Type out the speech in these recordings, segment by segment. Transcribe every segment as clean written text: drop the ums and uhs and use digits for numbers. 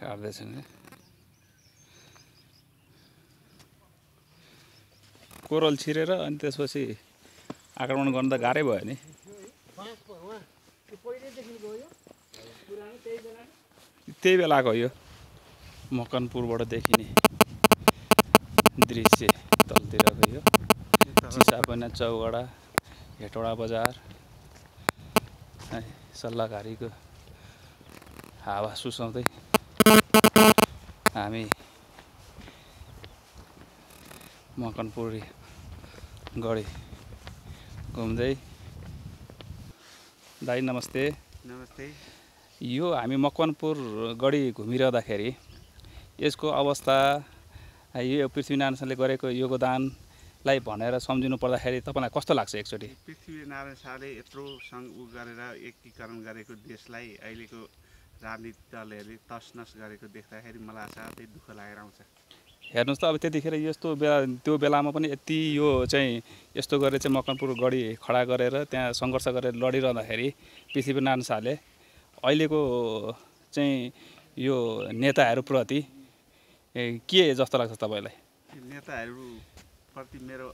काट्दैछन् है कोरल छिरेर अनि त्यसपछि आक्रमण गर्न त गाह्रै भयो नि त्यही बेलाको यो मकनपुरबाट देखिने दृश्य तलतिरको यो चिसापना चौगडा हेटौडा बजार सल्लाहकारीको हावा सुसाउँदै हामी मकनपुर गढी घुम्दै दाइ नमस्ते नमस्ते यो हामी मकवानपुर गढी घुमिरहँदाखेरि यसको अवस्था यो पृथ्वीनारायण शाहले गरेको योगदानलाई भनेर सम्झिनु पर्दाखेरि तपाईँलाई कस्तो लाग्छ एकचोटि पृथ्वीनारायण शाहले यत्रो सङ्घ गरेर एकीकरण गरेको देशलाई अहिलेको राजनीतिक दलहरूले तसनस गरेको देख्दाखेरि मलाई असाध्यै दुःख लागेर आउँछ हेर्नुहोस् त अब त्यतिखेर यस्तो बेला त्यो बेलामा पनि यति यो चाहिँ यस्तो गरेर चाहिँ मकवानपुर गढी खडा गरेर त्यहाँ सङ्घर्ष गरेर लडिरहँदाखेरि पृथ्वीनारायण शाहले अहिलेको चाहिँ यो नेताहरूप्रति के जस्तो लाग्छ तपाईँलाई नेताहरूप्रति मेरो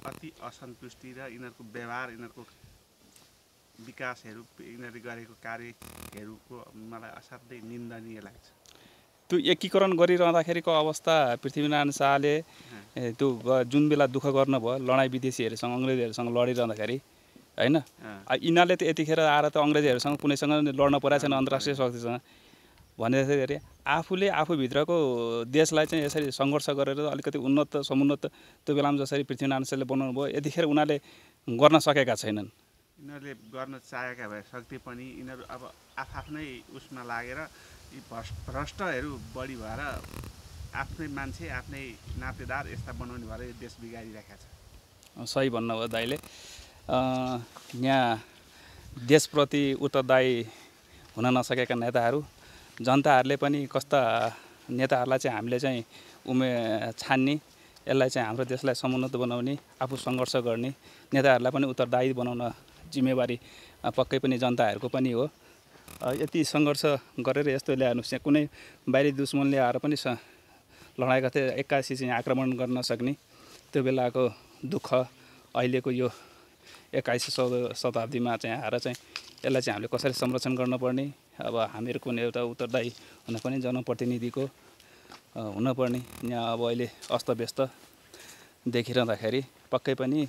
अति असन्तुष्टि र यिनीहरूको व्यवहार यिनीहरूको विकासहरू यिनीहरूले गरेको कार्यहरूको मलाई असाध्यै निन्दनीय लाग्छ त्यो एकीकरण गरिरहँदाखेरिको अवस्था पृथ्वीनारायण शाहले त्यो जुन बेला दुःख गर्नुभयो लडाइँ विदेशीहरूसँग अङ्ग्रेजहरूसँग लडिरहँदाखेरि होइन यिनीहरूले त यतिखेर आएर त अङ्ग्रेजहरूसँग कुनैसँग लड्न परेको छैन अन्तर्राष्ट्रिय शक्तिसँग भन्दाखेरि आफूले आफूभित्रको देशलाई चाहिँ यसरी सङ्घर्ष गरेर अलिकति उन्नत समुन्नत त्यो बेलामा जसरी पृथ्वीनारायण शाहले बनाउनु भयो यतिखेर उनीहरूले गर्न सकेका छैनन् यिनीहरूले गर्न चाहेका भए सक्थे पनि यिनीहरू अब आफ्नै उसमा लागेर यी भ्रष्टहरू बढी भएर आफ्नै मान्छे आफ्नै नातेदार यस्ता बनाउने भएर यो देश बिगारिरहेका छ सही भन्नुभयो दाइले यहाँ देशप्रति उत्तरदायी हुन नसकेका नेताहरू जनताहरूले पनि कस्ता नेताहरूलाई चाहिँ हामीले चाहिँ छान्ने यसलाई चाहिँ हाम्रो देशलाई समुन्नत बनाउने आफू सङ्घर्ष गर्ने नेताहरूलाई पनि उत्तरदायी बनाउन जिम्मेवारी पक्कै पनि जनताहरूको पनि हो यति सङ्घर्ष गरेर यस्तो ल्याउनुहोस् यहाँ कुनै बाहिरी दुश्मनले आएर पनि लडाइँ गर्थे एक्कासी चाहिँ आक्रमण गर्न सक्ने त्यो बेलाको दुःख अहिलेको यो 21औं शताब्दीमा चाहिँ आएर चाहिँ यसलाई चाहिँ हामीले कसरी संरक्षण गर्नुपर्ने अब हामीहरूको पनि एउटा उत्तरदायी हुनुपर्ने जनप्रतिनिधिको हुनुपर्ने यहाँ अब अहिले अस्तव्यस्त देखिरहँदाखेरि पक्कै पनि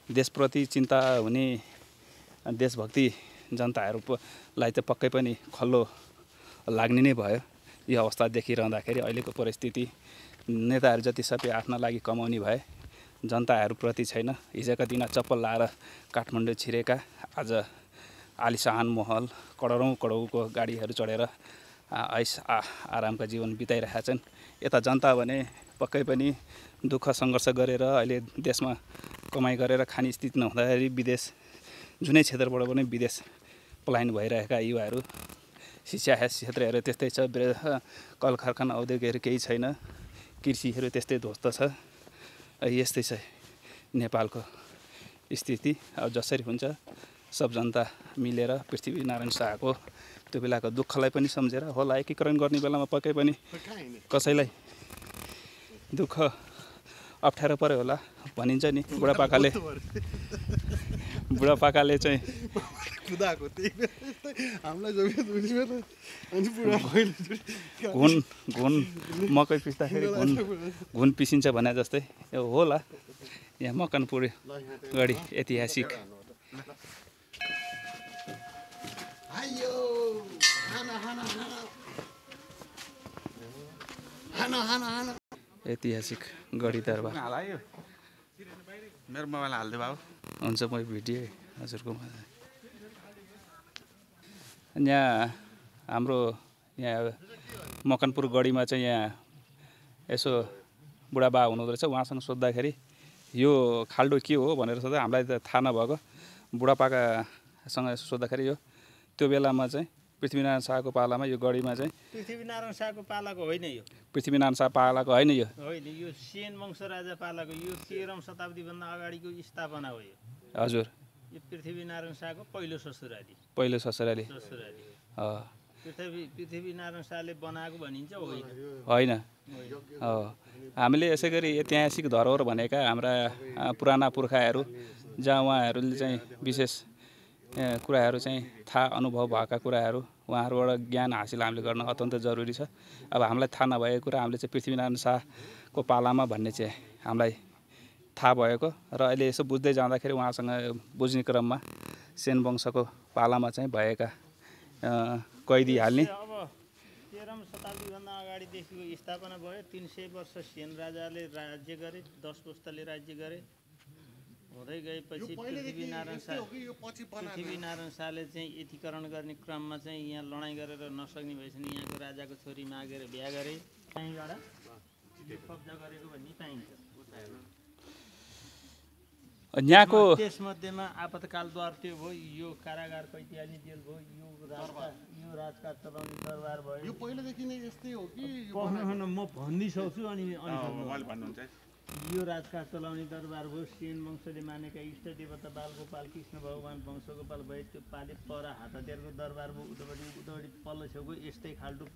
देशप्रति चिन्ता हुने देशभक्ति जनताहरूलाई त पक्कै पनि खल्लो लाग्ने नै भयो यो अवस्था देखिरहँदाखेरि अहिलेको परिस्थिति नेताहरू जति सबै आफ्ना लागि कमाउने भए जनताहरूप्रति छैन हिजोका दिन चप्पल लाएर काठमाडौँ छिरेका आज आलिशान महल करोडौँको गाडीहरू चढेर ऐस आरामका जीवन बिताइरहेका छन् यता जनता भने पक्कै पनि दुःख सङ्घर्ष गरेर अहिले देशमा कमाइ गरेर खाने स्थिति नहुँदाखेरि विदेश जुनै क्षेत्रबाट पनि विदेश पलायन भइरहेका युवाहरू शिक्षा क्षेत्रहरू त्यस्तै छ कल कारखाना औद्योगिकहरू केही छैन कृषिहरू त्यस्तै ध्वस्त छ यस्तै छ नेपालको स्थिति अब जसरी हुन्छ सब जनता मिलेर पृथ्वीनारायण शाहको त्यो बेलाको दुःखलाई पनि सम्झेर होला एकीकरण गर्ने बेलामा पक्कै पनि कसैलाई दुःख अप्ठ्यारो पर्यो होला भनिन्छ नि बुढापाकाले चाहिँ घुन मकै पिस्दाखेरि घुन पिसिन्छ भने जस्तै होला यहाँ मकनपुर गढी ऐतिहासिक ऐतिहासिक गढी दरबार मेरो मोबाइल हाल्दै बाबु हुन्छ म भिडियो हजुरको यहाँ हाम्रो यहाँ मकनपुर गढीमा चाहिँ यहाँ यसो बुढाबा हुनुहुँदो रहेछ उहाँसँग सोद्धाखेरि यो खाल्डो के हो भनेर सोध्दा हामीलाई त थाहा नभएको बुढापाकासँग सोद्धाखेरि यो त्यो बेलामा चाहिँ पृथ्वीनारायण शाहको पालामा यो गढीमा चाहिँ पृथ्वीनारायण शाहको पालाको होइन यो पृथ्वीनारायण शाह पालाको होइन यो सेन वंश राजा पालाको यो 13औं शताब्दीभन्दा अगाडिको स्थापना हो यो हजुर यो पृथ्वीनारायण शाहको पहिलो ससुराली त्यो पृथ्वीनारायण शाहले बनाएको भनिन्छ होइन होइन हामीले यसै गरी ऐतिहासिक धरोहर भनेका हाम्रा पुराना पुर्खाहरू जहाँ उहाँहरूले चाहिँ विशेष कुराहरू चाहिँ थाहा अनुभव भएका कुराहरू उहाँहरूबाट ज्ञान हासिल हामीले गर्न अत्यन्त जरुरी छ। अब हामीलाई थाहा नभएको कुरा हामीले चाहिँ पृथ्वीनारायण शाहको पालामा भन्ने चाहिँ हामीलाई थाहा भएको र अहिले यसो बुझ्दै जाँदाखेरि उहाँसँग बुझ्ने क्रममा सेन वंशको पालामा चाहिँ भएका कैदी हाल्ने अब 13औं शताब्दीभन्दा अगाडिदेखिको स्थापना भयो। 300 वर्ष सेन राजाले राज्य गरे, 10 पुस्ताले राज्य गरे। हुँदै गएपछि पृथ्वीनारायण शाहले चाहिँ एकीकरण गर्ने क्रममा चाहिँ यहाँ लडाइँ गरेर नसक्ने भएपछि यहाँको राजाको छोरी मागेर बिहा गरे। त्यहीँबाट कब्जा गरेको भन्ने पाइन्छ। यहाँको त्यसमध्येमा आपतकालद्वार त्यो भयो, यो कारागारको ऐतिहासिक जेल भयो, यो राजकाज चलाउने दरबार भयो। यो पहिलेदेखि नै यस्तै हो कि म भन्दिसक्छु अनि मैले भन्नुहुन्छ यो राजकाज चलाउने दरबार भयो। सेन वंशले मानेका इष्ट देवता बालगोपाल कृष्ण भगवान वंशगोपाल भए त्यो पाले पर हात हतियारको दरबार भयो। उतापट्टि पल्लो छेउको यस्तै खाल्टो